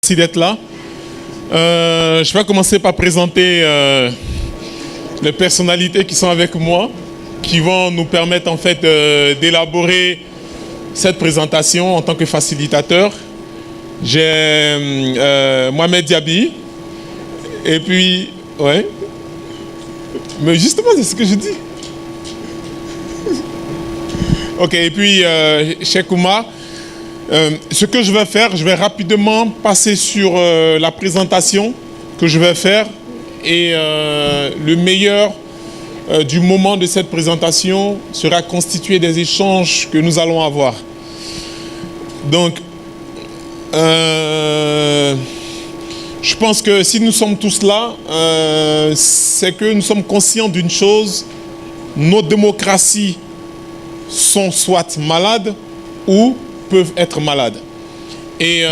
Merci d'être là. Je vais commencer par présenter les personnalités qui sont avec moi, qui vont nous permettre en fait d'élaborer cette présentation en tant que facilitateur. J'ai Mohamed Diaby, et puis, ouais, mais justement c'est ce que je dis. Ok, et puis Cheikh Oumar. Ce que je vais faire, je vais rapidement passer sur la présentation que je vais faire et le meilleur du moment de cette présentation sera constitué des échanges que nous allons avoir. Donc, je pense que si nous sommes tous là, c'est que nous sommes conscients d'une chose: nos démocraties sont soit malades ou peuvent être malades. Et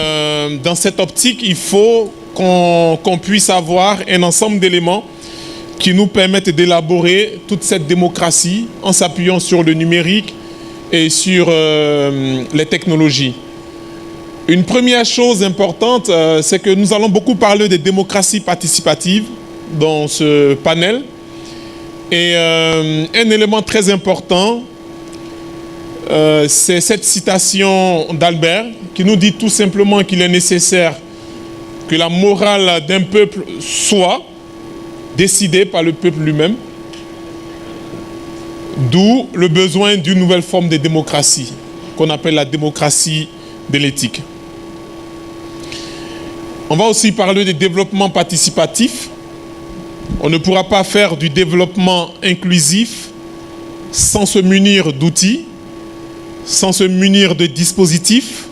dans cette optique, il faut qu'on puisse avoir un ensemble d'éléments qui nous permettent d'élaborer toute cette démocratie en s'appuyant sur le numérique et sur les technologies. Une première chose importante, c'est que nous allons beaucoup parler de démocratie participative dans ce panel. Et un élément très important, c'est cette citation d'Albert qui nous dit tout simplement qu'il est nécessaire que la morale d'un peuple soit décidée par le peuple lui-même, d'où le besoin d'une nouvelle forme de démocratie qu'on appelle la démocratie de l'éthique. On va aussi parler de développement participatif. On ne pourra pas faire du développement inclusif sans se munir d'outils, sans se munir de dispositifs,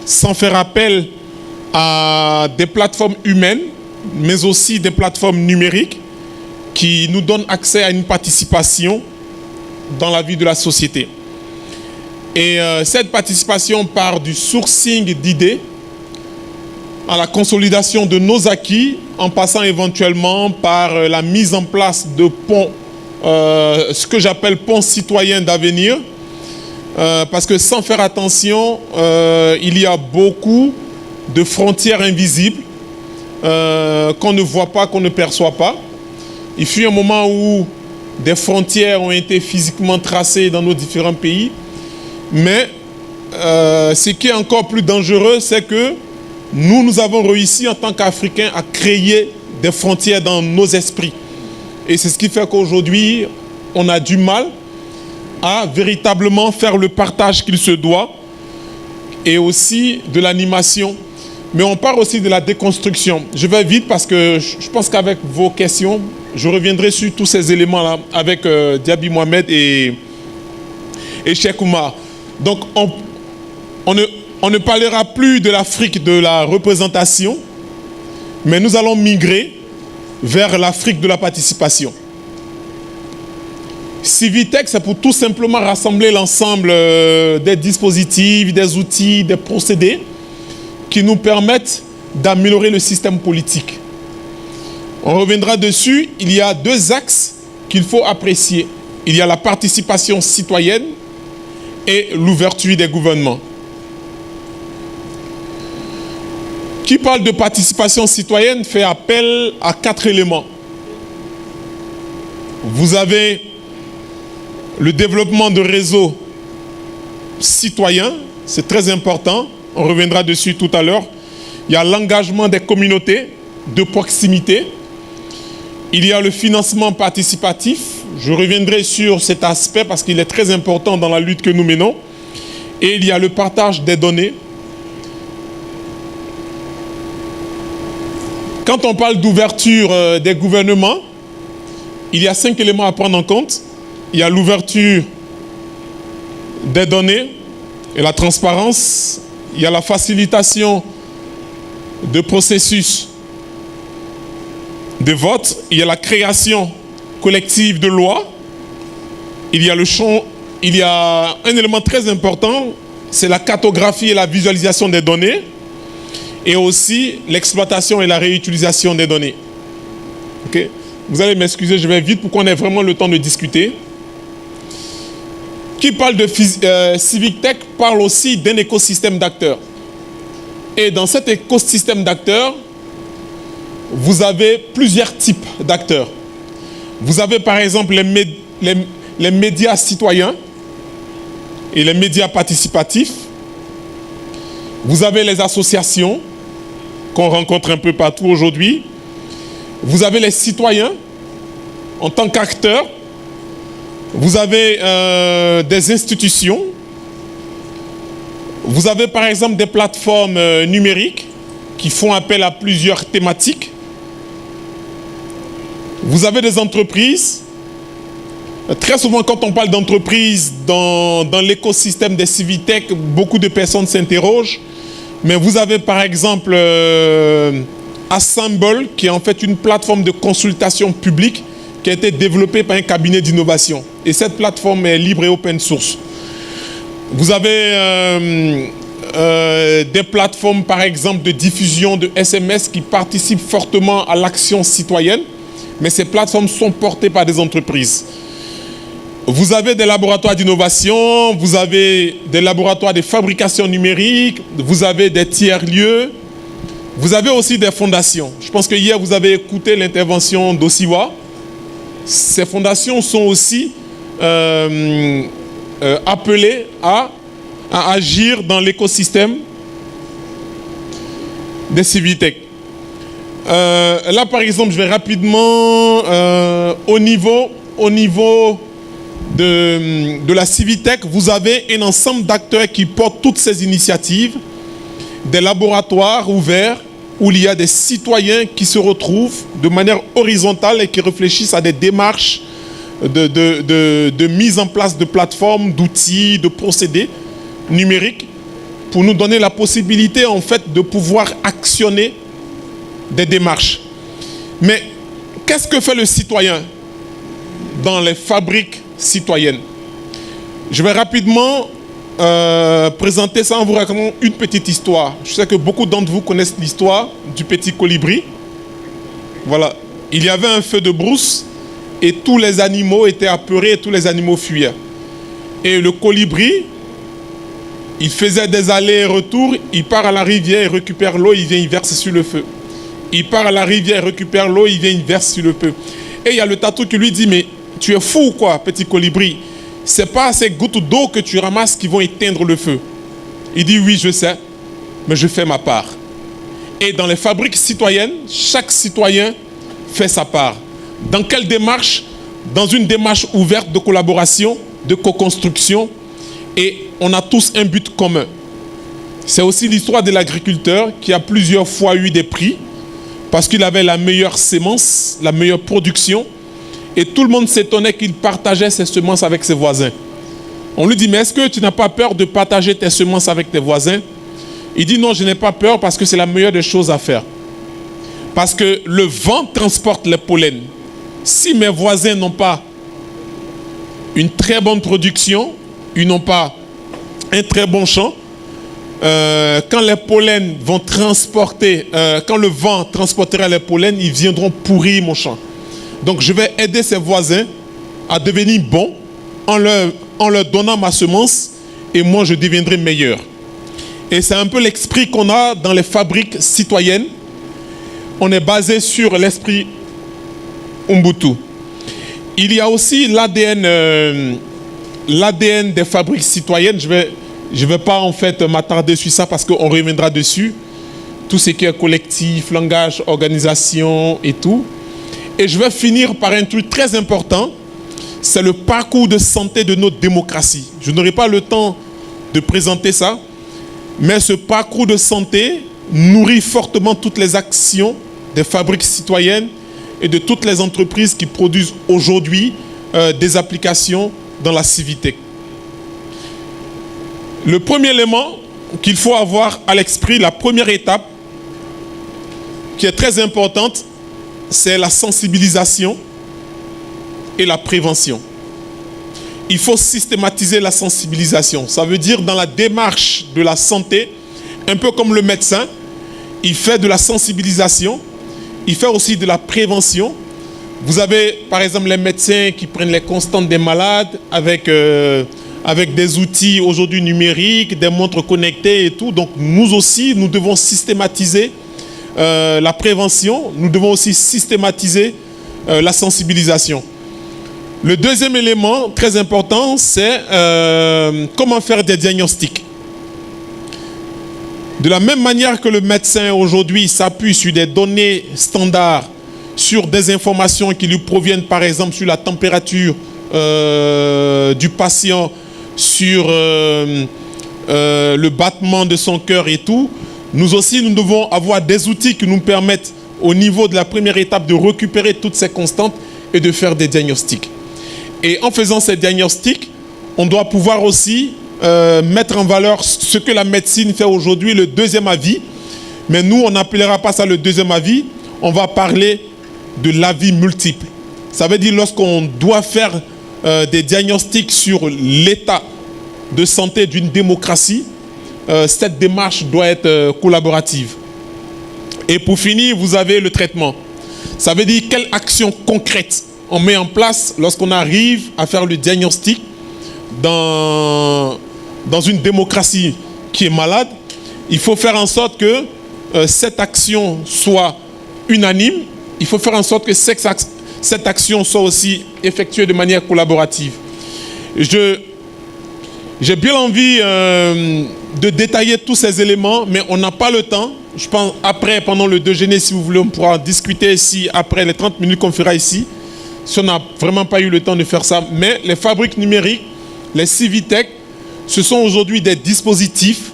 sans faire appel à des plateformes humaines, mais aussi des plateformes numériques qui nous donnent accès à une participation dans la vie de la société. Et cette participation part du sourcing d'idées à la consolidation de nos acquis, en passant éventuellement par la mise en place de ponts, ce que j'appelle ponts citoyens d'avenir, parce que sans faire attention, il y a beaucoup de frontières invisibles qu'on ne voit pas, qu'on ne perçoit pas. Il fut un moment où des frontières ont été physiquement tracées dans nos différents pays, mais ce qui est encore plus dangereux, c'est que nous avons réussi en tant qu'Africains à créer des frontières dans nos esprits. Et c'est ce qui fait qu'aujourd'hui, on a du mal à véritablement faire le partage qu'il se doit et aussi de l'animation. Mais on parle aussi de la déconstruction. Je vais vite parce que je pense qu'avec vos questions, je reviendrai sur tous ces éléments-là avec Diaby Mohamed et Cheikh Oumar. Donc on ne parlera plus de l'Afrique de la représentation, mais nous allons migrer vers l'Afrique de la participation. Civitech, c'est pour tout simplement rassembler l'ensemble des dispositifs, des outils, des procédés qui nous permettent d'améliorer le système politique. On reviendra dessus. Il y a deux axes qu'il faut apprécier. Il y a la participation citoyenne et l'ouverture des gouvernements. Qui parle de participation citoyenne fait appel à 4 éléments. Vous avez le développement de réseaux citoyens, c'est très important, on reviendra dessus tout à l'heure. Il y a l'engagement des communautés de proximité. Il y a le financement participatif. Je reviendrai sur cet aspect parce qu'il est très important dans la lutte que nous menons. Et il y a le partage des données. Quand on parle d'ouverture des gouvernements, il y a 5 éléments à prendre en compte. Il y a l'ouverture des données et la transparence. Il y a la facilitation de processus de vote. Il y a la création collective de lois. Il y a un élément très important, c'est la cartographie et la visualisation des données. Et aussi l'exploitation et la réutilisation des données. Okay? Vous allez m'excuser, je vais vite pour qu'on ait vraiment le temps de discuter. Qui parle de Civitech parle aussi d'un écosystème d'acteurs. Et dans cet écosystème d'acteurs, vous avez plusieurs types d'acteurs. Vous avez par exemple les médias citoyens et les médias participatifs. Vous avez les associations qu'on rencontre un peu partout aujourd'hui. Vous avez les citoyens en tant qu'acteurs. Vous avez des institutions. Vous avez par exemple des plateformes numériques qui font appel à plusieurs thématiques. Vous avez des entreprises. Très souvent, quand on parle d'entreprise dans l'écosystème des Civitech, beaucoup de personnes s'interrogent. Mais vous avez par exemple Assemble, qui est en fait une plateforme de consultation publique qui a été développée par un cabinet d'innovation. Et cette plateforme est libre et open source. Vous avez des plateformes, par exemple, de diffusion de SMS qui participent fortement à l'action citoyenne. Mais ces plateformes sont portées par des entreprises. Vous avez des laboratoires d'innovation, vous avez des laboratoires de fabrication numérique, vous avez des tiers-lieux, vous avez aussi des fondations. Je pense que hier, vous avez écouté l'intervention d'Osiwa. Ces fondations sont aussi appelées à agir dans l'écosystème des Civitech. Là, par exemple, je vais rapidement au niveau de la Civitech, vous avez un ensemble d'acteurs qui portent toutes ces initiatives, des laboratoires ouverts où il y a des citoyens qui se retrouvent de manière horizontale et qui réfléchissent à des démarches de mise en place de plateformes, d'outils, de procédés numériques pour nous donner la possibilité en fait de pouvoir actionner des démarches. Mais qu'est-ce que fait le citoyen dans les fabriques citoyennes? Je vais rapidement présenter ça en vous racontant une petite histoire. Je sais que beaucoup d'entre vous connaissent l'histoire du petit colibri. Voilà. Il y avait un feu de brousse et tous les animaux étaient apeurés et tous les animaux fuyaient. Et le colibri, il faisait des allers et retours, il part à la rivière, il récupère l'eau, il vient, il verse sur le feu. Il part à la rivière, il récupère l'eau, il vient, il verse sur le feu. Et il y a le tatou qui lui dit, mais tu es fou ou quoi, petit colibri? C'est pas ces gouttes d'eau que tu ramasses qui vont éteindre le feu. Il dit, oui, je sais, mais je fais ma part. Et dans les fabriques citoyennes, chaque citoyen fait sa part. Dans quelle démarche? Dans une démarche ouverte de collaboration, de co-construction, et on a tous un but commun. C'est aussi l'histoire de l'agriculteur qui a plusieurs fois eu des prix parce qu'il avait la meilleure sémence, la meilleure production, et tout le monde s'étonnait qu'il partageait ses semences avec ses voisins. On lui dit, mais est-ce que tu n'as pas peur de partager tes semences avec tes voisins? Il dit, non, je n'ai pas peur parce que c'est la meilleure des choses à faire. Parce que le vent transporte les pollens. Si mes voisins n'ont pas une très bonne production, ils n'ont pas un très bon champ, quand les pollens vont transporter, quand le vent transportera les pollens, ils viendront pourrir mon champ. Donc je vais aider ces voisins à devenir bons en leur donnant ma semence et moi je deviendrai meilleur. Et c'est un peu l'esprit qu'on a dans les fabriques citoyennes. On est basé sur l'esprit Ubuntu. Il y a aussi l'ADN des fabriques citoyennes. Je vais pas en fait m'attarder sur ça parce qu'on reviendra dessus. Tout ce qui est collectif, langage, organisation et tout. Et je vais finir par un truc très important. C'est le parcours de santé de notre démocratie. Je n'aurai pas le temps de présenter ça. Mais ce parcours de santé nourrit fortement toutes les actions des fabriques citoyennes et de toutes les entreprises qui produisent aujourd'hui des applications dans la Civitech. Le premier élément qu'il faut avoir à l'esprit, la première étape, qui est très importante, c'est la sensibilisation et la prévention. Il faut systématiser la sensibilisation. Ça veut dire dans la démarche de la santé, un peu comme le médecin, il fait de la sensibilisation, il fait aussi de la prévention. Vous avez par exemple les médecins qui prennent les constantes des malades avec avec des outils aujourd'hui numériques, des montres connectées et tout. Donc nous aussi, nous devons systématiser la prévention, nous devons aussi systématiser la sensibilisation. Le deuxième élément très important, c'est comment faire des diagnostics. De la même manière que le médecin aujourd'hui s'appuie sur des données standards, sur des informations qui lui proviennent par exemple sur la température du patient, sur le battement de son cœur et tout, nous aussi nous devons avoir des outils qui nous permettent au niveau de la première étape de récupérer toutes ces constantes et de faire des diagnostics. Et en faisant ces diagnostics, on doit pouvoir aussi mettre en valeur ce que la médecine fait aujourd'hui, le deuxième avis. Mais nous, on n'appellera pas ça le deuxième avis, on va parler de l'avis multiple. Ça veut dire lorsqu'on doit faire des diagnostics sur l'état de santé d'une démocratie, cette démarche doit être collaborative. Et pour finir, vous avez le traitement. Ça veut dire quelle action concrète on met en place lorsqu'on arrive à faire le diagnostic dans une démocratie qui est malade. Il faut faire en sorte que cette action soit unanime. Il faut faire en sorte que cette action soit aussi effectuée de manière collaborative. J'ai bien envie de détailler tous ces éléments, mais on n'a pas le temps. Je pense après, pendant le déjeuner, si vous voulez, on pourra discuter ici, après les 30 minutes qu'on fera ici, si on n'a vraiment pas eu le temps de faire ça. Mais les fabriques numériques, les Civitech, ce sont aujourd'hui des dispositifs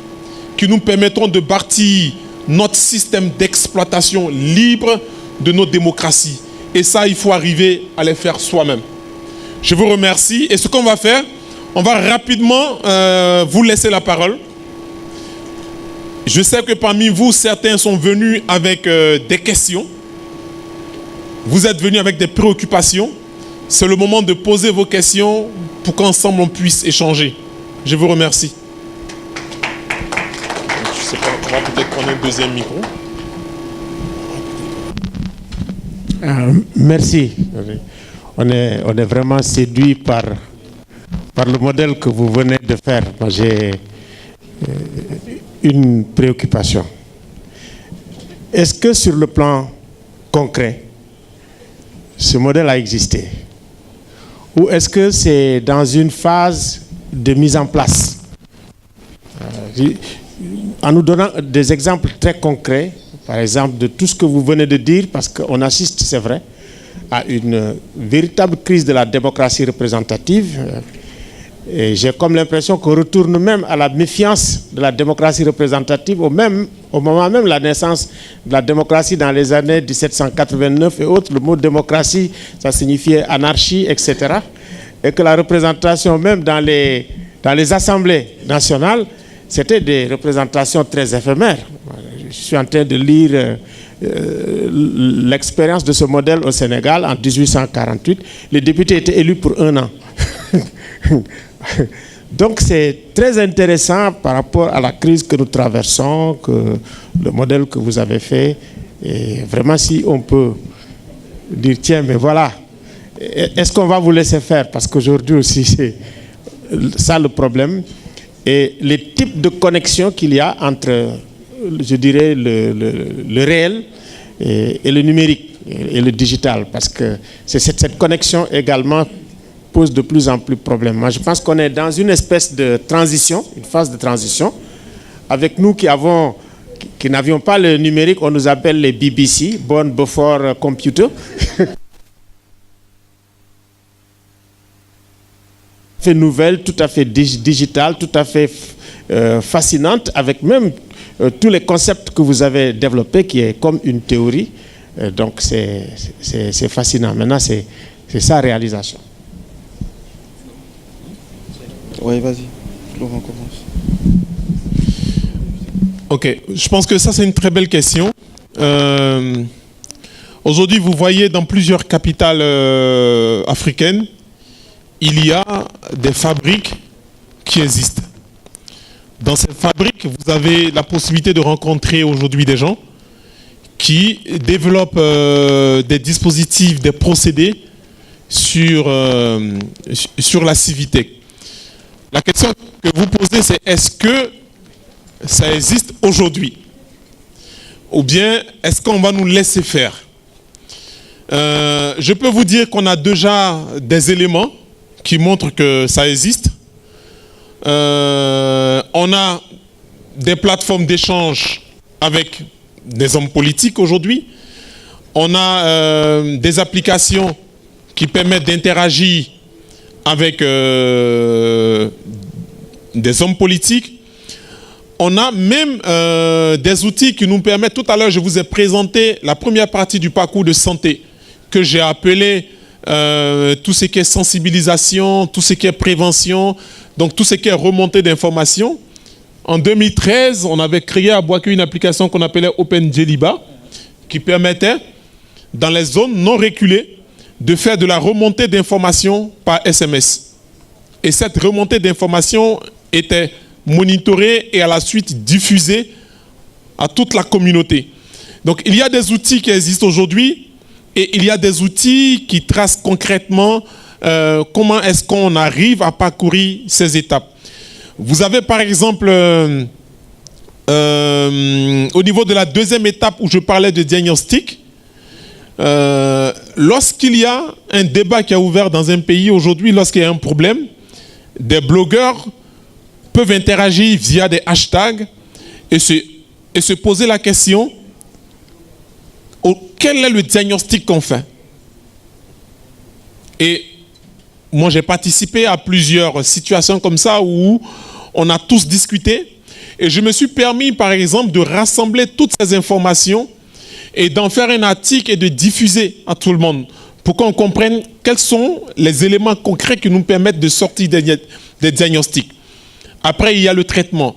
qui nous permettront de bâtir notre système d'exploitation libre de nos démocraties. Et ça, il faut arriver à les faire soi-même. Je vous remercie. Et ce qu'on va faire, on va rapidement vous laisser la parole. Je sais que parmi vous, certains sont venus avec des questions. Vous êtes venus avec des préoccupations. C'est le moment de poser vos questions pour qu'ensemble on puisse échanger. Je vous remercie. Je sais pas, on va peut-être prendre un deuxième micro. Merci. On est vraiment séduit par le modèle que vous venez de faire. Moi, j'ai une préoccupation. Est-ce que sur le plan concret, ce modèle a existé? Ou est-ce que c'est dans une phase de mise en place? En nous donnant des exemples très concrets, par exemple de tout ce que vous venez de dire, parce qu'on assiste, c'est vrai, à une véritable crise de la démocratie représentative. Et j'ai comme l'impression qu'on retourne même à la méfiance de la démocratie représentative au moment même de la naissance de la démocratie dans les années 1789 et autres. Le mot démocratie, ça signifiait anarchie, etc. Et que la représentation même dans les assemblées nationales, c'était des représentations très éphémères. Je suis en train de lire l'expérience de ce modèle au Sénégal en 1848. Les députés étaient élus pour 1 an. Donc c'est très intéressant par rapport à la crise que nous traversons, que le modèle que vous avez fait. Et vraiment, si on peut dire, tiens, mais voilà, est-ce qu'on va vous laisser faire? Parce qu'aujourd'hui aussi, c'est ça le problème. Et les types de connexion qu'il y a entre, je dirais, le réel et le numérique et le digital. Parce que c'est cette connexion également pose de plus en plus de problèmes. Moi, je pense qu'on est dans une espèce de transition, une phase de transition. Avec nous qui n'avions pas le numérique, on nous appelle les BBC, Born Before Computer. Fait nouvelle, tout à fait digitale, tout à fait fascinante, avec même tous les concepts que vous avez développés, qui est comme une théorie. Donc c'est fascinant. Maintenant, c'est sa réalisation. Oui, vas-y. Laurent commence. Ok, je pense que ça c'est une très belle question. Aujourd'hui, vous voyez dans plusieurs capitales africaines, il y a des fabriques qui existent. Dans ces fabriques, vous avez la possibilité de rencontrer aujourd'hui des gens qui développent des dispositifs, des procédés sur la Civitech. La question que vous posez, c'est est-ce que ça existe aujourd'hui? Ou bien est-ce qu'on va nous laisser faire? Je peux vous dire qu'on a déjà des éléments qui montrent que ça existe. On a des plateformes d'échange avec des hommes politiques aujourd'hui. On a des applications qui permettent d'interagir avec des hommes politiques. On a même des outils qui nous permettent, tout à l'heure je vous ai présenté la première partie du parcours de santé que j'ai appelé tout ce qui est sensibilisation, tout ce qui est prévention, donc tout ce qui est remontée d'informations. En 2013, on avait créé à Boaké une application qu'on appelait OpenJeliba qui permettait, dans les zones non reculées, de faire de la remontée d'informations par SMS. Et cette remontée d'informations était monitorée et à la suite diffusée à toute la communauté. Donc il y a des outils qui existent aujourd'hui et il y a des outils qui tracent concrètement comment est-ce qu'on arrive à parcourir ces étapes. Vous avez par exemple, au niveau de la deuxième étape où je parlais de diagnostic, lorsqu'il y a un débat qui est ouvert dans un pays aujourd'hui, lorsqu'il y a un problème, des blogueurs peuvent interagir via des hashtags et se poser la question, quel est le diagnostic qu'on fait? Et moi j'ai participé à plusieurs situations comme ça où on a tous discuté et je me suis permis par exemple de rassembler toutes ces informations et d'en faire un article et de diffuser à tout le monde pour qu'on comprenne quels sont les éléments concrets qui nous permettent de sortir des diagnostics. Après, il y a le traitement.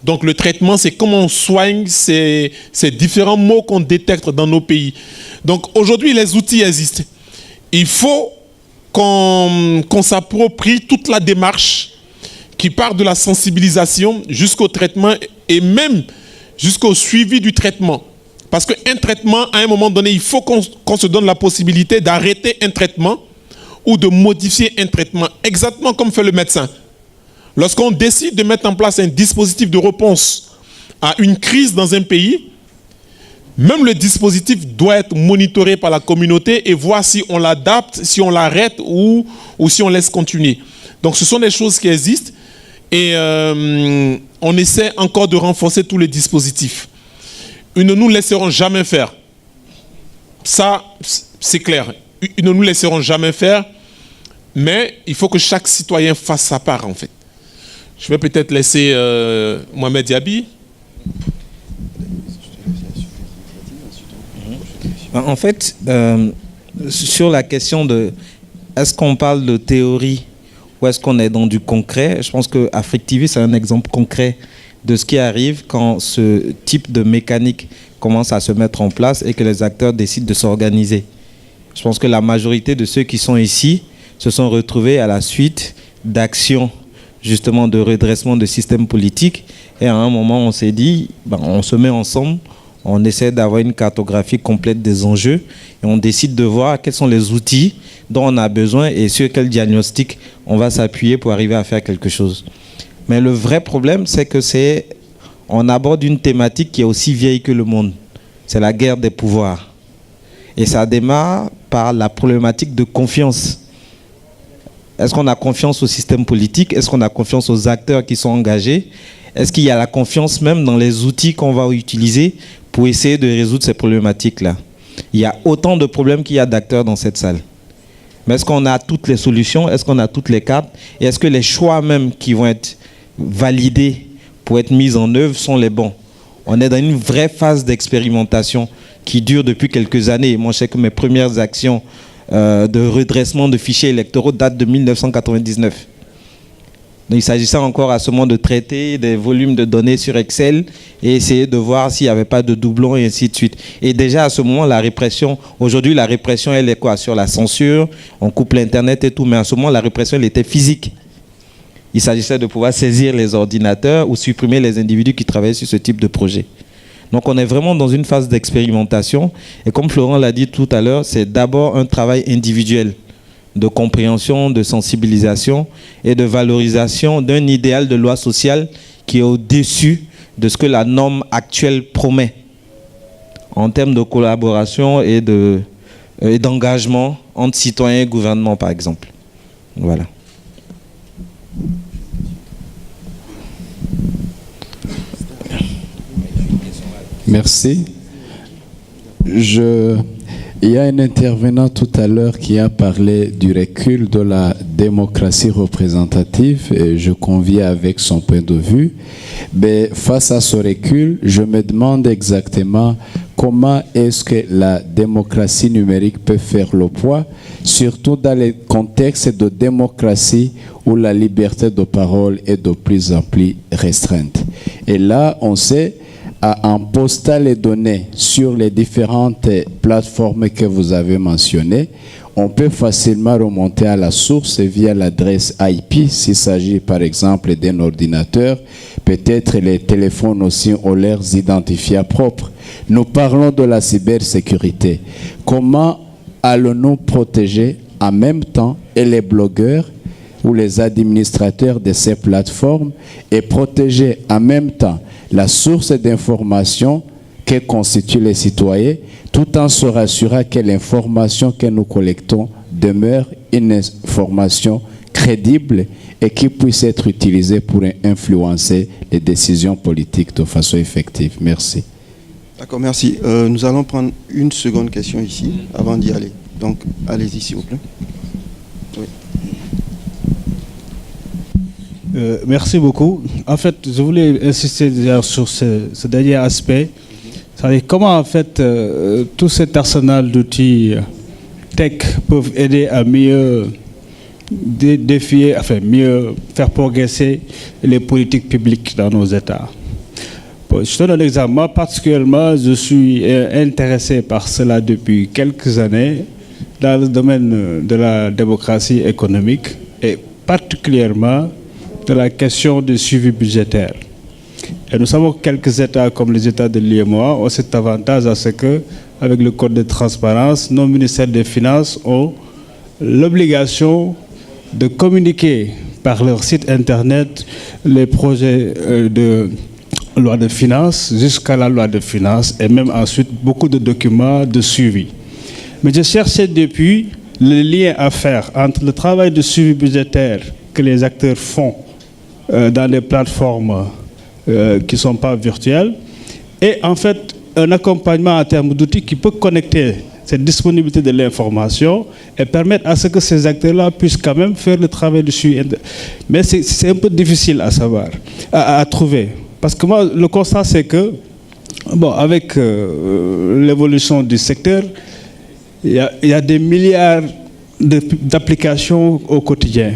Donc le traitement, c'est comment on soigne ces différents maux qu'on détecte dans nos pays. Donc aujourd'hui, les outils existent. Il faut qu'on s'approprie toute la démarche qui part de la sensibilisation jusqu'au traitement et même jusqu'au suivi du traitement. Parce qu'un traitement, à un moment donné, il faut qu'on se donne la possibilité d'arrêter un traitement ou de modifier un traitement, exactement comme fait le médecin. Lorsqu'on décide de mettre en place un dispositif de réponse à une crise dans un pays, même le dispositif doit être monitoré par la communauté et voir si on l'adapte, si on l'arrête ou si on laisse continuer. Donc ce sont des choses qui existent et on essaie encore de renforcer tous les dispositifs. Ils ne nous laisseront jamais faire. Ça, c'est clair. Ils ne nous laisseront jamais faire, mais il faut que chaque citoyen fasse sa part en fait. Je vais peut-être laisser Mohamed Diaby. En fait, sur la question de est-ce qu'on parle de théorie ou est-ce qu'on est dans du concret, je pense que Afrique TV, c'est un exemple concret de ce qui arrive quand ce type de mécanique commence à se mettre en place et que les acteurs décident de s'organiser. Je pense que la majorité de ceux qui sont ici se sont retrouvés à la suite d'actions justement de redressement de système politique et à un moment on s'est dit on se met ensemble, on essaie d'avoir une cartographie complète des enjeux et on décide de voir quels sont les outils dont on a besoin et sur quel diagnostic on va s'appuyer pour arriver à faire quelque chose. Mais le vrai problème, c'est que on aborde une thématique qui est aussi vieille que le monde. C'est la guerre des pouvoirs. Et ça démarre par la problématique de confiance. Est-ce qu'on a confiance au système politique? Est-ce qu'on a confiance aux acteurs qui sont engagés? Est-ce qu'il y a la confiance même dans les outils qu'on va utiliser pour essayer de résoudre ces problématiques-là? Il y a autant de problèmes qu'il y a d'acteurs dans cette salle. Mais est-ce qu'on a toutes les solutions? Est-ce qu'on a toutes les cartes? Et est-ce que les choix même qui vont être validés pour être mis en œuvre sont les bons? On est dans une vraie phase d'expérimentation qui dure depuis quelques années. Moi, je sais que mes premières actions de redressement de fichiers électoraux datent de 1999. Donc, il s'agissait encore à ce moment de traiter des volumes de données sur Excel et essayer de voir s'il n'y avait pas de doublons et ainsi de suite. Et déjà à ce moment, la répression, aujourd'hui la répression elle est quoi? Sur la censure, on coupe l'Internet et tout, mais à ce moment la répression elle était physique. Il s'agissait de pouvoir saisir les ordinateurs ou supprimer les individus qui travaillaient sur ce type de projet. Donc on est vraiment dans une phase d'expérimentation et comme Florent l'a dit tout à l'heure, c'est d'abord un travail individuel de compréhension, de sensibilisation et de valorisation d'un idéal de loi sociale qui est au-dessus de ce que la norme actuelle promet en termes de collaboration et d'engagement entre citoyens et gouvernement, par exemple. Voilà. Merci. Il y a un intervenant tout à l'heure qui a parlé du recul de la démocratie représentative et je conviens avec son point de vue. Mais face à ce recul, je me demande exactement comment est-ce que la démocratie numérique peut faire le poids, surtout dans les contextes de démocratie où la liberté de parole est de plus en plus restreinte. Et là, on sait, en postant les données sur les différentes plateformes que vous avez mentionnées, on peut facilement remonter à la source via l'adresse IP, s'il s'agit par exemple d'un ordinateur. Peut-être les téléphones aussi ont leurs identifiants propres. Nous parlons de la cybersécurité. Comment allons-nous protéger en même temps et les blogueurs ou les administrateurs de ces plateformes et protéger en même temps la source d'information que constituent les citoyens, tout en se rassurant que l'information que nous collectons demeure une information crédible et qui puisse être utilisée pour influencer les décisions politiques de façon effective. Merci. D'accord, merci. Nous allons prendre une seconde question ici, avant d'y aller. Donc, allez-y, s'il vous plaît. Oui. Merci beaucoup. En fait, je voulais insister déjà sur ce dernier aspect. C'est-à-dire comment, en fait, tout cet arsenal d'outils tech peuvent aider à mieux défier, enfin, mieux faire progresser les politiques publiques dans nos États. Bon, je te donne un exemple. Moi, particulièrement, je suis intéressé par cela depuis quelques années dans le domaine de la démocratie économique et particulièrement de la question du suivi budgétaire. Et nous savons que quelques États, comme les États de l'UEMOA, ont cet avantage à ce que, avec le code de transparence, nos ministères des Finances ont l'obligation de communiquer par leur site internet les projets de loi de finances jusqu'à la loi de finances et même ensuite beaucoup de documents de suivi. Mais je cherchais depuis le lien à faire entre le travail de suivi budgétaire que les acteurs font dans des plateformes qui ne sont pas virtuelles et en fait un accompagnement en termes d'outils qui peut connecter cette disponibilité de l'information et permettre à ce que ces acteurs-là puissent quand même faire le travail de suivi. Mais c'est un peu difficile à savoir, à trouver. Parce que moi, le constat, c'est que, bon, avec l'évolution du secteur, il y a des milliards d'applications au quotidien.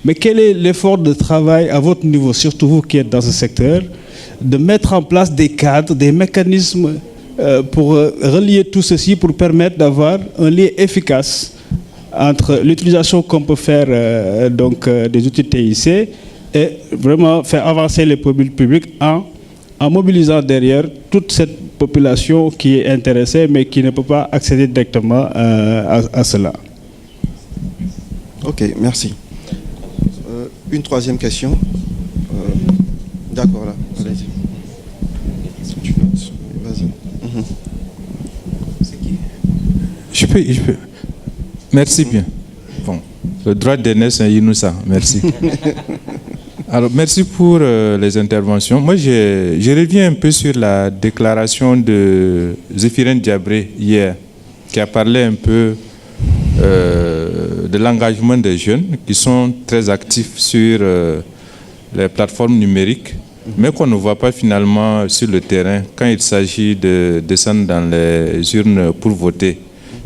Mais quel est l'effort de travail à votre niveau, surtout vous qui êtes dans ce secteur, de mettre en place des cadres, des mécanismes pour relier tout ceci, pour permettre d'avoir un lien efficace entre l'utilisation qu'on peut faire des outils TIC et vraiment faire avancer les politiques publiques en mobilisant derrière toute cette population qui est intéressée mais qui ne peut pas accéder directement à cela. Ok, merci. Une troisième question. D'accord, là. Allez-y. Vas-y. Je peux. Merci bien. Bon, le droit d'aînesse, c'est Inoussa. Merci. Alors, merci pour les interventions. Moi, je reviens un peu sur la déclaration de Zéphirine Diabré hier, qui a parlé un peu de l'engagement des jeunes qui sont très actifs sur les plateformes numériques, mais qu'on ne voit pas finalement sur le terrain quand il s'agit de descendre dans les urnes pour voter.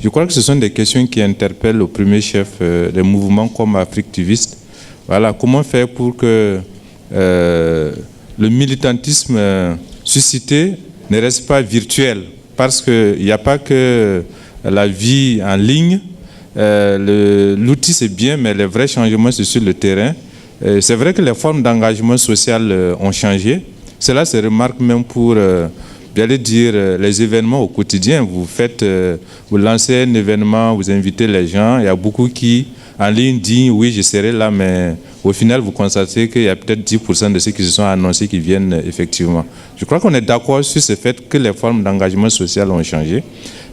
Je crois que ce sont des questions qui interpellent au premier chef les mouvements comme Africtiviste. Voilà, comment faire pour que le militantisme suscité ne reste pas virtuel, parce qu'il n'y a pas que la vie en ligne. L'outil c'est bien, mais les vrais changements c'est sur le terrain. C'est vrai que les formes d'engagement social ont changé. Cela se remarque même pour j'allais dire, les événements au quotidien. Vous lancez un événement, vous invitez les gens, il y a beaucoup qui, en ligne, disent oui, je serai là, mais au final, vous constatez qu'il y a peut-être 10% de ceux qui se sont annoncés qui viennent effectivement. Je crois qu'on est d'accord sur ce fait que les formes d'engagement social ont changé,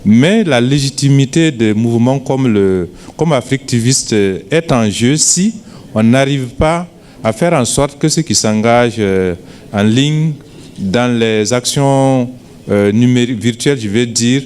mais la légitimité des mouvements comme Africtiviste est en jeu si on n'arrive pas à faire en sorte que ceux qui s'engagent en ligne dans les actions numériques, virtuelles, je vais dire,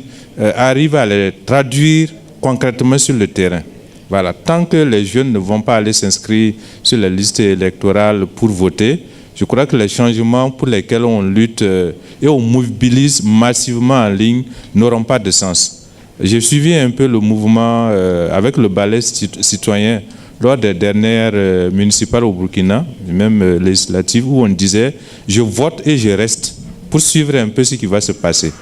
arrivent à les traduire concrètement sur le terrain. Voilà. Tant que les jeunes ne vont pas aller s'inscrire sur les listes électorales pour voter, je crois que les changements pour lesquels on lutte et on mobilise massivement en ligne n'auront pas de sens. J'ai suivi un peu le mouvement avec le ballet citoyen lors des dernières municipales au Burkina, même législatives, où on disait « je vote et je reste » pour suivre un peu ce qui va se passer.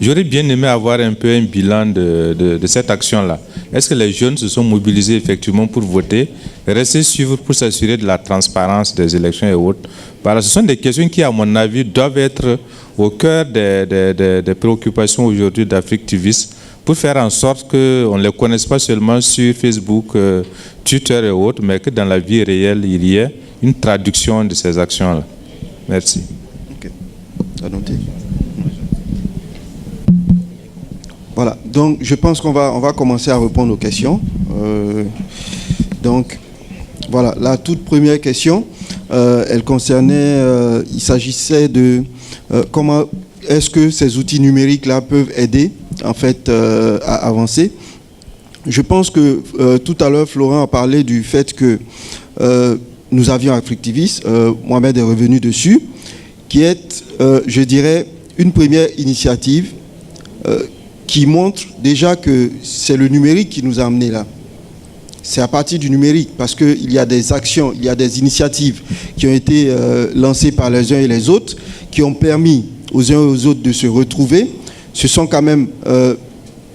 J'aurais bien aimé avoir un peu un bilan de cette action-là. Est-ce que les jeunes se sont mobilisés effectivement pour voter, rester suivre pour s'assurer de la transparence des élections et autres? Parce que ce sont des questions qui, à mon avis, doivent être au cœur des préoccupations aujourd'hui d'Africtivistes pour faire en sorte qu'on ne les connaisse pas seulement sur Facebook, Twitter et autres, mais que dans la vie réelle, il y ait une traduction de ces actions-là. Merci. Ok. À noter. Voilà, donc je pense qu'on va commencer à répondre aux questions. Donc, voilà, la toute première question, elle concernait, il s'agissait de comment est-ce que ces outils numériques-là peuvent aider, en fait, à avancer. Je pense que tout à l'heure, Florent a parlé du fait que nous avions Africtiviste, Mohamed est revenu dessus, qui est, je dirais, une première initiative qui montre déjà que c'est le numérique qui nous a amenés là. C'est à partir du numérique, parce qu'il y a des actions, il y a des initiatives qui ont été lancées par les uns et les autres, qui ont permis aux uns et aux autres de se retrouver. Ce sont quand même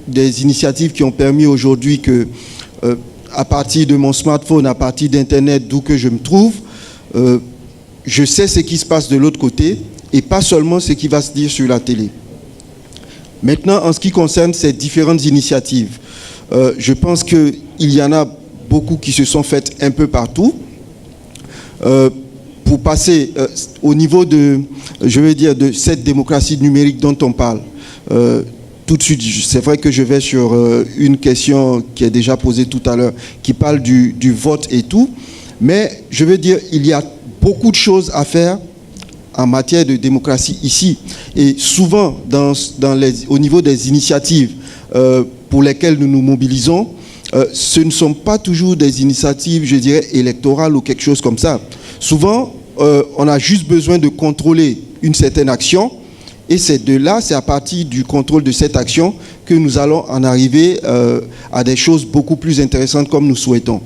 des initiatives qui ont permis aujourd'hui que, à partir de mon smartphone, à partir d'Internet, d'où que je me trouve, je sais ce qui se passe de l'autre côté, et pas seulement ce qui va se dire sur la télé. Maintenant, en ce qui concerne ces différentes initiatives, je pense qu'il y en a beaucoup qui se sont faites un peu partout. Pour passer au niveau de, je veux dire, de cette démocratie numérique dont on parle, tout de suite, c'est vrai que je vais sur une question qui est déjà posée tout à l'heure, qui parle du vote et tout, mais je veux dire, il y a beaucoup de choses à faire en matière de démocratie ici. Et souvent, au niveau des initiatives pour lesquelles nous nous mobilisons, ce ne sont pas toujours des initiatives, je dirais, électorales ou quelque chose comme ça. Souvent, on a juste besoin de contrôler une certaine action, et c'est à partir du contrôle de cette action que nous allons en arriver à des choses beaucoup plus intéressantes comme nous souhaitons.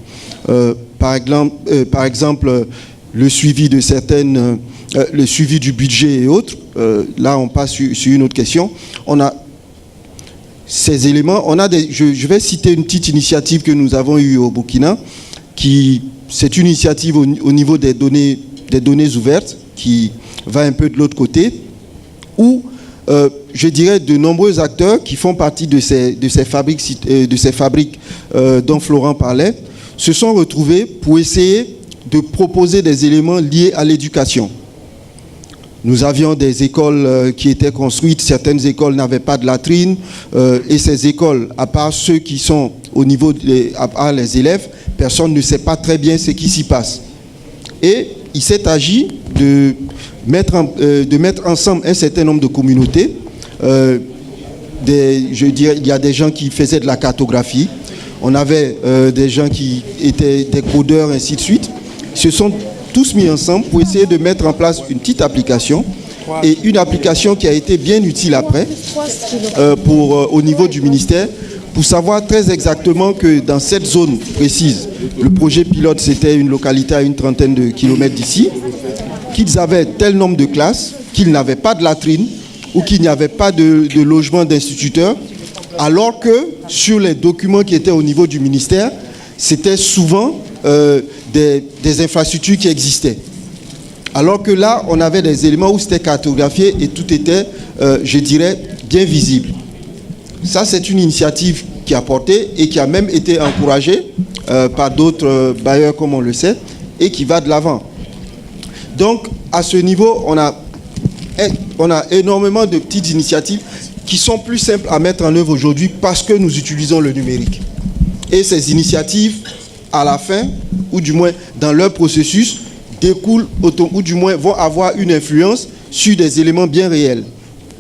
Par exemple, le suivi de certaines... le suivi du budget et autres, là on passe sur une autre question. On a ces éléments, je vais citer une petite initiative que nous avons eue au Burkina, c'est une initiative au niveau des données ouvertes, qui va un peu de l'autre côté, où je dirais de nombreux acteurs qui font partie de ces fabriques dont Florent parlait, se sont retrouvés pour essayer de proposer des éléments liés à l'éducation. Nous avions des écoles qui étaient construites, certaines écoles n'avaient pas de latrines, et ces écoles, à part ceux qui sont au niveau les élèves, personne ne sait pas très bien ce qui s'y passe. Et il s'est agi de mettre ensemble un certain nombre de communautés. Je dirais, il y a des gens qui faisaient de la cartographie, on avait des gens qui étaient des codeurs, ainsi de suite. Se sont tous mis ensemble pour essayer de mettre en place une petite application, et une application qui a été bien utile après au niveau du ministère, pour savoir très exactement que dans cette zone précise, le projet pilote c'était une localité à une trentaine de kilomètres d'ici, qu'ils avaient tel nombre de classes, qu'ils n'avaient pas de latrine ou qu'il n'y avait pas de logement d'instituteurs, alors que sur les documents qui étaient au niveau du ministère, c'était souvent des infrastructures qui existaient. Alors que là, on avait des éléments où c'était cartographié et tout était, je dirais, bien visible. Ça, c'est une initiative qui a porté et qui a même été encouragée par d'autres bailleurs, comme on le sait, et qui va de l'avant. Donc, à ce niveau, on a énormément de petites initiatives qui sont plus simples à mettre en œuvre aujourd'hui parce que nous utilisons le numérique. Et ces initiatives, à la fin, ou du moins dans leur processus, découlent, ou du moins vont avoir une influence sur des éléments bien réels.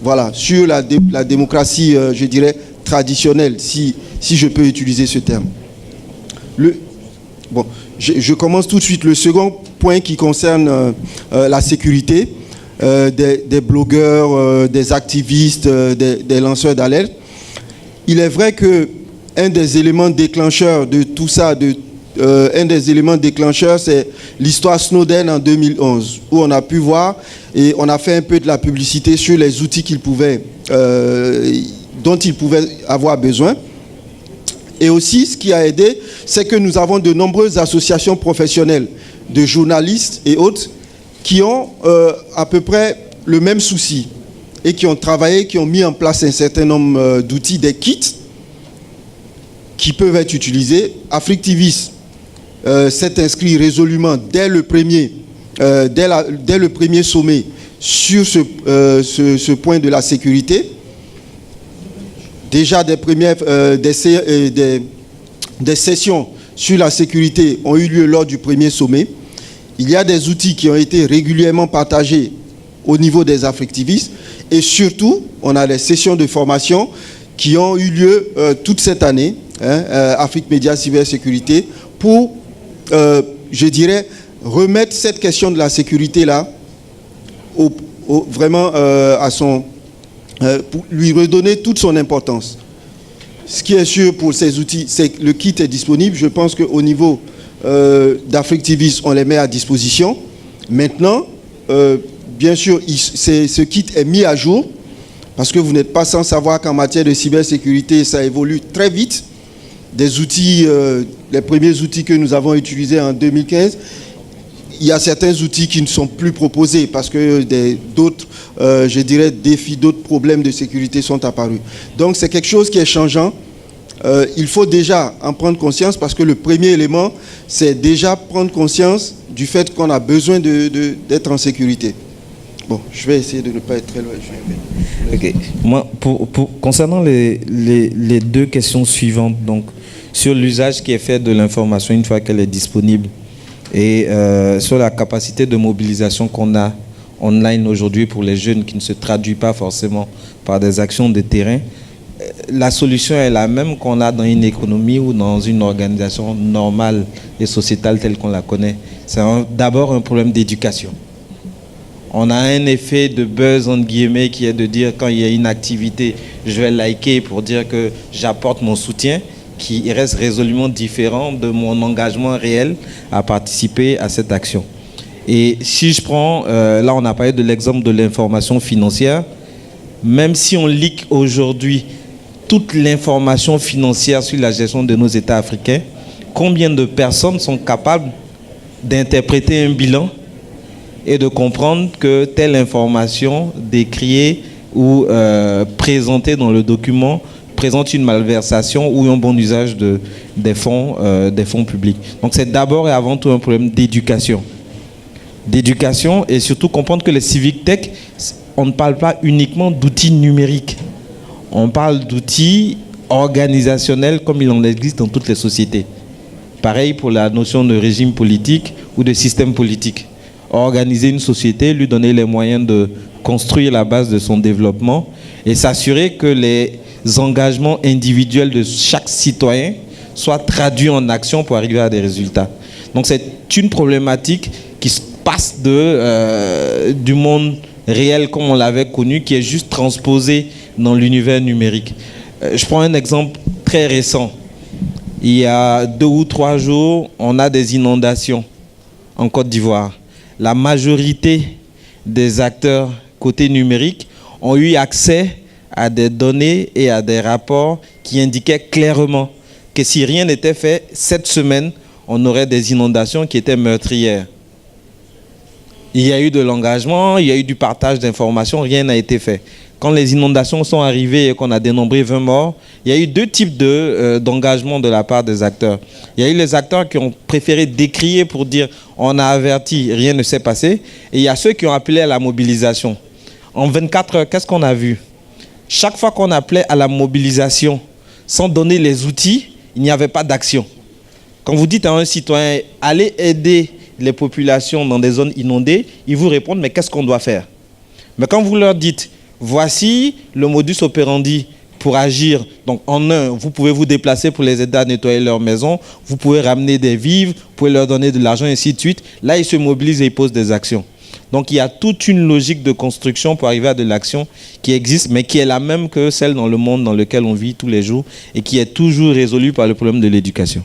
Voilà, sur la démocratie, je dirais, traditionnelle, si je peux utiliser ce terme. Je commence tout de suite. Le second point qui concerne la sécurité des blogueurs, des activistes, des lanceurs d'alerte. Il est vrai qu'un des éléments déclencheurs de tout ça, c'est l'histoire Snowden en 2011, où on a pu voir et on a fait un peu de la publicité sur les outils dont ils pouvaient avoir besoin. Et aussi, ce qui a aidé, c'est que nous avons de nombreuses associations professionnelles de journalistes et autres qui ont à peu près le même souci et qui ont travaillé, qui ont mis en place un certain nombre d'outils, des kits qui peuvent être utilisés. Africtivis s'est inscrit résolument dès le premier sommet sur ce point de la sécurité. Déjà des sessions sur la sécurité ont eu lieu lors du premier sommet. Il y a des outils qui ont été régulièrement partagés au niveau des Africtivistes et surtout, on a des sessions de formation qui ont eu lieu toute cette année, Afrique Média Cybersécurité, pour, je dirais, remettre cette question de la sécurité-là vraiment pour lui redonner toute son importance. Ce qui est sûr pour ces outils, c'est que le kit est disponible. Je pense qu'au niveau d'Africtivis, on les met à disposition. Maintenant, bien sûr, ce kit est mis à jour parce que vous n'êtes pas sans savoir qu'en matière de cybersécurité, ça évolue très vite. Des outils, les premiers outils que nous avons utilisés en 2015, il y a certains outils qui ne sont plus proposés parce que d'autres, je dirais, défis, d'autres problèmes de sécurité sont apparus. Donc c'est quelque chose qui est changeant. Il faut déjà en prendre conscience parce que le premier élément, c'est déjà prendre conscience du fait qu'on a besoin d'être en sécurité. Bon, je vais essayer de ne pas être très loin. Ok. Moi, concernant les deux questions suivantes, donc sur l'usage qui est fait de l'information une fois qu'elle est disponible et sur la capacité de mobilisation qu'on a online aujourd'hui pour les jeunes qui ne se traduit pas forcément par des actions de terrain, la solution est la même qu'on a dans une économie ou dans une organisation normale et sociétale telle qu'on la connaît. C'est d'abord un problème d'éducation. On a un effet de buzz, entre guillemets, qui est de dire quand il y a une activité, je vais liker pour dire que j'apporte mon soutien, qui reste résolument différent de mon engagement réel à participer à cette action. Et si je prends, là on a parlé de l'exemple de l'information financière, même si on leak aujourd'hui toute l'information financière sur la gestion de nos États africains, combien de personnes sont capables d'interpréter un bilan et de comprendre que telle information décriée ou présentée dans le document présente une malversation ou un bon usage des fonds publics. Donc c'est d'abord et avant tout un problème d'éducation. D'éducation et surtout comprendre que les civic tech, on ne parle pas uniquement d'outils numériques. On parle d'outils organisationnels comme il en existe dans toutes les sociétés. Pareil pour la notion de régime politique ou de système politique. Organiser une société, lui donner les moyens de construire la base de son développement et s'assurer que les engagements individuels de chaque citoyen soient traduits en action pour arriver à des résultats. Donc c'est une problématique qui passe du monde réel comme on l'avait connu, qui est juste transposé dans l'univers numérique. Je prends un exemple très récent. Il y a 2 ou 3 jours, on a des inondations en Côte d'Ivoire. La majorité des acteurs côté numérique ont eu accès à des données et à des rapports qui indiquaient clairement que si rien n'était fait, cette semaine, on aurait des inondations qui étaient meurtrières. Il y a eu de l'engagement, il y a eu du partage d'informations, rien n'a été fait. Quand les inondations sont arrivées et qu'on a dénombré 20 morts, il y a eu deux types d'engagement de la part des acteurs. Il y a eu les acteurs qui ont préféré décrier pour dire on a averti, rien ne s'est passé. Et il y a ceux qui ont appelé à la mobilisation. En 24 heures, qu'est-ce qu'on a vu? Chaque fois qu'on appelait à la mobilisation, sans donner les outils, il n'y avait pas d'action. Quand vous dites à un citoyen, allez aider les populations dans des zones inondées, ils vous répondent, mais qu'est-ce qu'on doit faire? Mais quand vous leur dites, voici le modus operandi pour agir, donc en un, vous pouvez vous déplacer pour les aider à nettoyer leur maison, vous pouvez ramener des vivres, vous pouvez leur donner de l'argent, et ainsi de suite. Là, ils se mobilisent et ils posent des actions. Donc il y a toute une logique de construction pour arriver à de l'action qui existe, mais qui est la même que celle dans le monde dans lequel on vit tous les jours et qui est toujours résolue par le problème de l'éducation.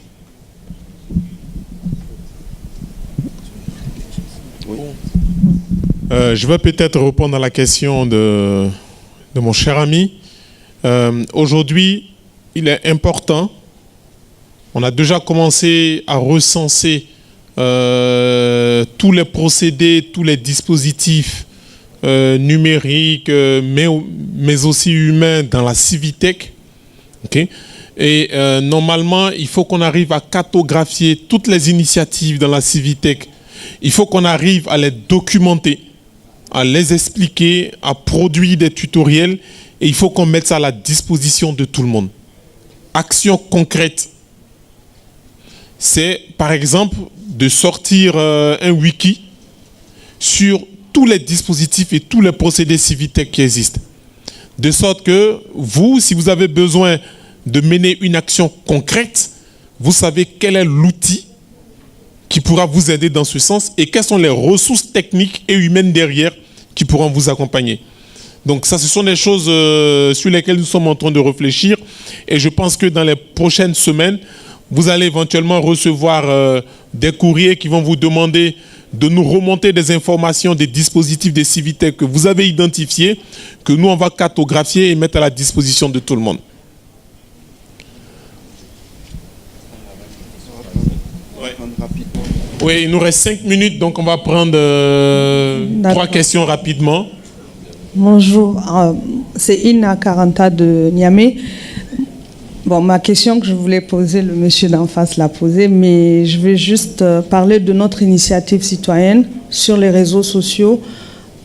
Je vais peut-être répondre à la question de mon cher ami. Aujourd'hui, il est important, on a déjà commencé à recenser tous les procédés, tous les dispositifs numériques, mais aussi humains dans la Civitech. Okay? Et normalement, il faut qu'on arrive à cartographier toutes les initiatives dans la Civitech. Il faut qu'on arrive à les documenter, à les expliquer, à produire des tutoriels. Et il faut qu'on mette ça à la disposition de tout le monde. Action concrète. C'est, par exemple, de sortir un wiki sur tous les dispositifs et tous les procédés Civitech qui existent. De sorte que vous, si vous avez besoin de mener une action concrète, vous savez quel est l'outil qui pourra vous aider dans ce sens et quelles sont les ressources techniques et humaines derrière qui pourront vous accompagner. Donc ça, ce sont des choses sur lesquelles nous sommes en train de réfléchir et je pense que dans les prochaines semaines, vous allez éventuellement recevoir des courriers qui vont vous demander de nous remonter des informations des dispositifs des Civitech que vous avez identifiés, que nous, on va cartographier et mettre à la disposition de tout le monde. Oui, il nous reste 5 minutes, donc on va prendre 3 questions rapidement. Bonjour, c'est Ina Karanta de Niamey. Bon, ma question que je voulais poser, le monsieur d'en face l'a posée, mais je vais juste parler de notre initiative citoyenne sur les réseaux sociaux.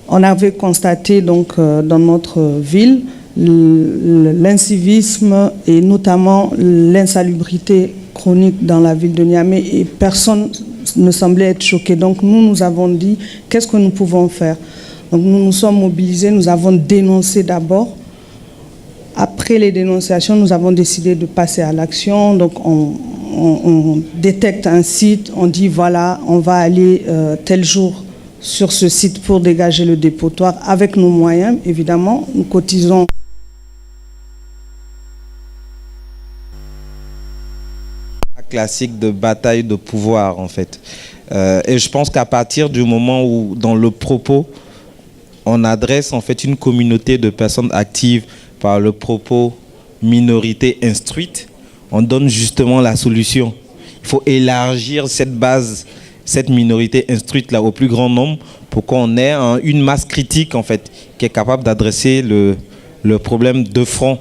On avait constaté donc dans notre ville l'incivisme et notamment l'insalubrité chronique dans la ville de Niamey et personne ne semblait être choqué. Donc nous avons dit qu'est-ce que nous pouvons faire. Donc nous nous sommes mobilisés, nous avons dénoncé d'abord. Après les dénonciations, nous avons décidé de passer à l'action. Donc on détecte un site, on dit voilà, on va aller tel jour sur ce site pour dégager le dépotoir avec nos moyens, évidemment. Nous cotisons. Classique de bataille de pouvoir en fait. Et je pense qu'à partir du moment où dans le propos, on adresse en fait une communauté de personnes actives par le propos minorité instruite, on donne justement la solution. Il faut élargir cette base, cette minorité instruite là au plus grand nombre pour qu'on ait une masse critique en fait qui est capable d'adresser le problème de front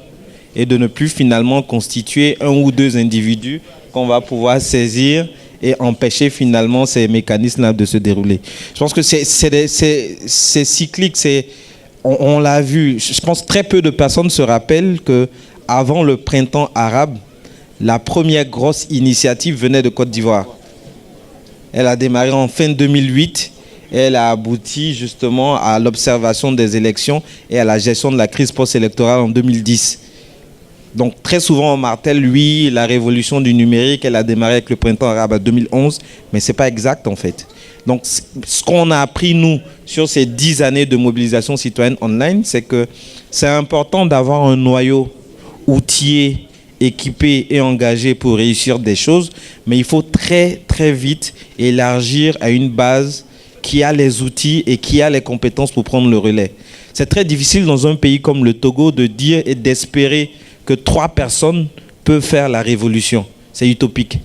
et de ne plus finalement constituer un ou deux individus qu'on va pouvoir saisir et empêcher finalement ces mécanismes-là de se dérouler. Je pense que c'est cyclique, on l'a vu. Je pense que très peu de personnes se rappellent qu'avant le printemps arabe, la première grosse initiative venait de Côte d'Ivoire. Elle a démarré en fin 2008 et elle a abouti justement à l'observation des élections et à la gestion de la crise post-électorale en 2010. Donc très souvent on martèle, oui, la révolution du numérique, elle a démarré avec le printemps arabe en 2011, mais ce n'est pas exact en fait. Donc ce qu'on a appris nous sur ces 10 années de mobilisation citoyenne online, c'est que c'est important d'avoir un noyau outillé, équipé et engagé pour réussir des choses, mais il faut très très vite élargir à une base qui a les outils et qui a les compétences pour prendre le relais. C'est très difficile dans un pays comme le Togo de dire et d'espérer que 3 personnes peuvent faire la révolution. C'est utopique.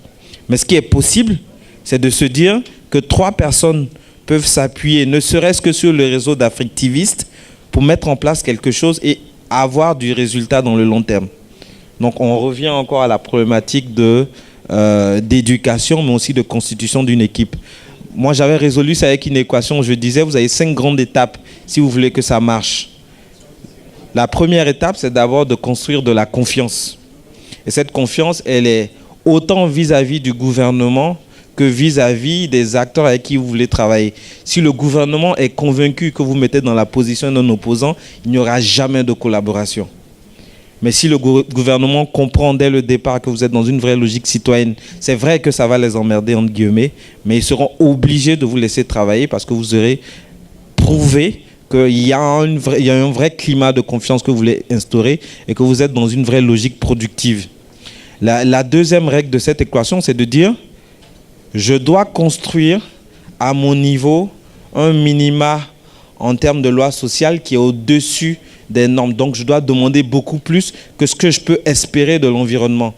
Mais ce qui est possible, c'est de se dire que 3 personnes peuvent s'appuyer, ne serait-ce que sur le réseau d'Africtivistes, pour mettre en place quelque chose et avoir du résultat dans le long terme. Donc on revient encore à la problématique d'éducation, mais aussi de constitution d'une équipe. Moi, j'avais résolu ça avec une équation. Je disais, vous avez 5 grandes étapes si vous voulez que ça marche. La première étape, c'est d'abord de construire de la confiance. Et cette confiance, elle est autant vis-à-vis du gouvernement que vis-à-vis des acteurs avec qui vous voulez travailler. Si le gouvernement est convaincu que vous mettez dans la position d'un opposant, il n'y aura jamais de collaboration. Mais si le gouvernement comprend dès le départ que vous êtes dans une vraie logique citoyenne, c'est vrai que ça va les emmerder, entre guillemets, mais ils seront obligés de vous laisser travailler parce que vous aurez prouvé qu'il y a un vrai climat de confiance que vous voulez instaurer et que vous êtes dans une vraie logique productive. La deuxième règle de cette équation, c'est de dire je dois construire à mon niveau un minima en termes de loi sociale qui est au-dessus des normes. Donc je dois demander beaucoup plus que ce que je peux espérer de l'environnement.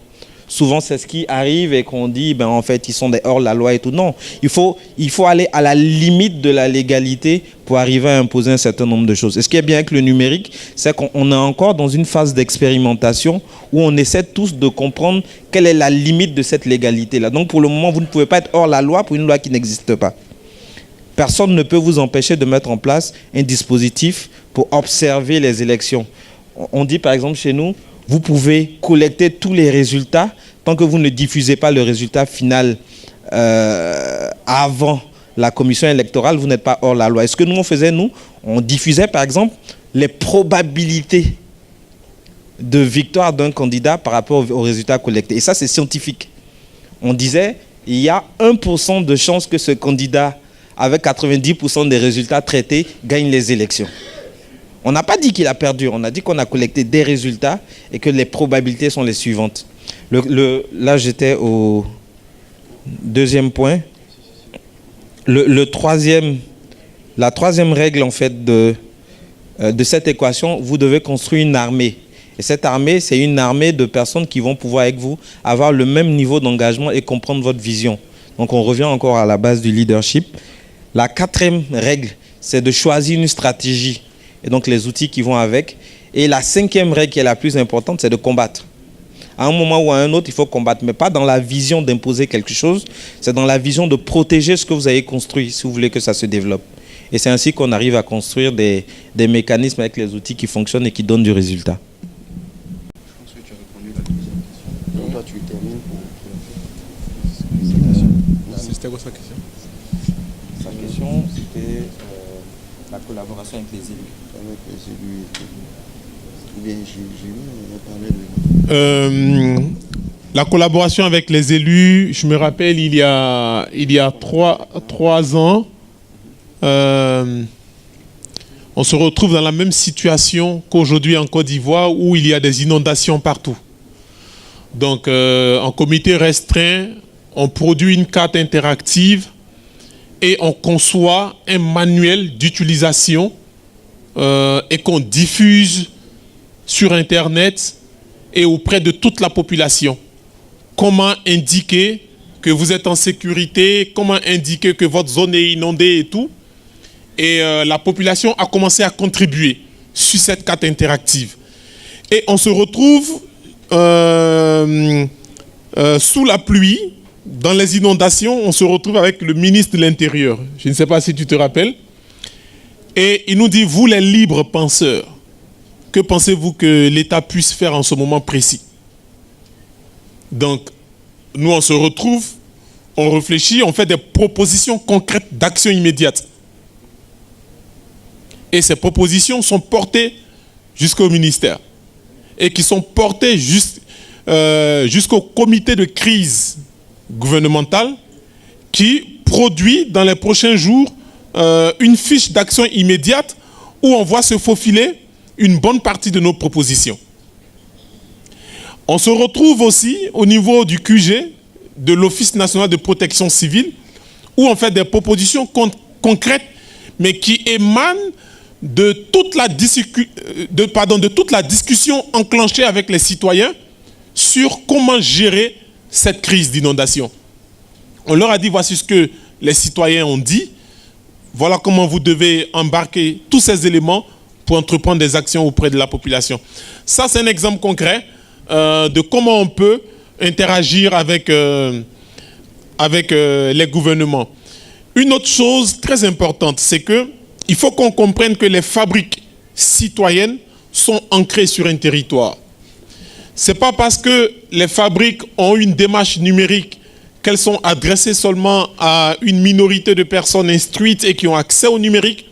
Souvent c'est ce qui arrive et qu'on dit en fait ils sont des hors-la-loi et tout. Non, il faut aller à la limite de la légalité pour arriver à imposer un certain nombre de choses. Et ce qui est bien avec le numérique, c'est qu'on est encore dans une phase d'expérimentation où on essaie tous de comprendre quelle est la limite de cette légalité-là. Donc pour le moment, vous ne pouvez pas être hors-la-loi pour une loi qui n'existe pas. Personne ne peut vous empêcher de mettre en place un dispositif pour observer les élections. On dit par exemple chez nous, vous pouvez collecter tous les résultats tant que vous ne diffusez pas le résultat final avant la commission électorale, vous n'êtes pas hors la loi. Et ce que nous on faisait, on diffusait par exemple les probabilités de victoire d'un candidat par rapport aux résultats collectés. Et ça c'est scientifique. On disait, il y a 1% de chance que ce candidat, avec 90% des résultats traités, gagne les élections. On n'a pas dit qu'il a perdu, on a dit qu'on a collecté des résultats et que les probabilités sont les suivantes. Là, j'étais au deuxième point. La troisième règle, en fait, de cette équation, vous devez construire une armée. Et cette armée, c'est une armée de personnes qui vont pouvoir, avec vous, avoir le même niveau d'engagement et comprendre votre vision. Donc, on revient encore à la base du leadership. La quatrième règle, c'est de choisir une stratégie et donc les outils qui vont avec. Et la cinquième règle qui est la plus importante, c'est de combattre. À un moment ou à un autre, il faut combattre, mais pas dans la vision d'imposer quelque chose, c'est dans la vision de protéger ce que vous avez construit si vous voulez que ça se développe. Et c'est ainsi qu'on arrive à construire des mécanismes avec les outils qui fonctionnent et qui donnent du résultat. Je pense que tu as répondu à la deuxième question. Donc, toi, tu termines pour... C'était quoi sa question? Sa question, c'était la collaboration avec les élus. Avec les élus et tout. Ou bien j'ai parlé de... La collaboration avec les élus, je me rappelle, il y a trois ans, on se retrouve dans la même situation qu'aujourd'hui en Côte d'Ivoire où il y a des inondations partout. Donc, en comité restreint, on produit une carte interactive et on conçoit un manuel d'utilisation et qu'on diffuse sur Internet et auprès de toute la population. Comment indiquer que vous êtes en sécurité, comment indiquer que votre zone est inondée et tout. Et la population a commencé à contribuer sur cette carte interactive. Et on se retrouve sous la pluie, dans les inondations, on se retrouve avec le ministre de l'Intérieur. Je ne sais pas si tu te rappelles. Et il nous dit, vous les libres penseurs, que pensez-vous que l'État puisse faire en ce moment précis? Donc, nous on se retrouve, on réfléchit, on fait des propositions concrètes d'action immédiate. Et ces propositions sont portées jusqu'au ministère. Et qui sont portées jusqu'au comité de crise gouvernementale qui produit dans les prochains jours une fiche d'action immédiate où on voit se faufiler une bonne partie de nos propositions. On se retrouve aussi au niveau du QG, de l'Office national de protection civile, où on fait des propositions concrètes, mais qui émanent de toute la discussion enclenchée avec les citoyens sur comment gérer cette crise d'inondation. On leur a dit, voici ce que les citoyens ont dit, Voilà comment vous devez embarquer tous ces éléments pour entreprendre des actions auprès de la population. Ça, c'est un exemple concret de comment on peut interagir avec les gouvernements. Une autre chose très importante, c'est qu'il faut qu'on comprenne que les fabriques citoyennes sont ancrées sur un territoire. Ce n'est pas parce que les fabriques ont une démarche numérique qu'elles sont adressées seulement à une minorité de personnes instruites et qui ont accès au numérique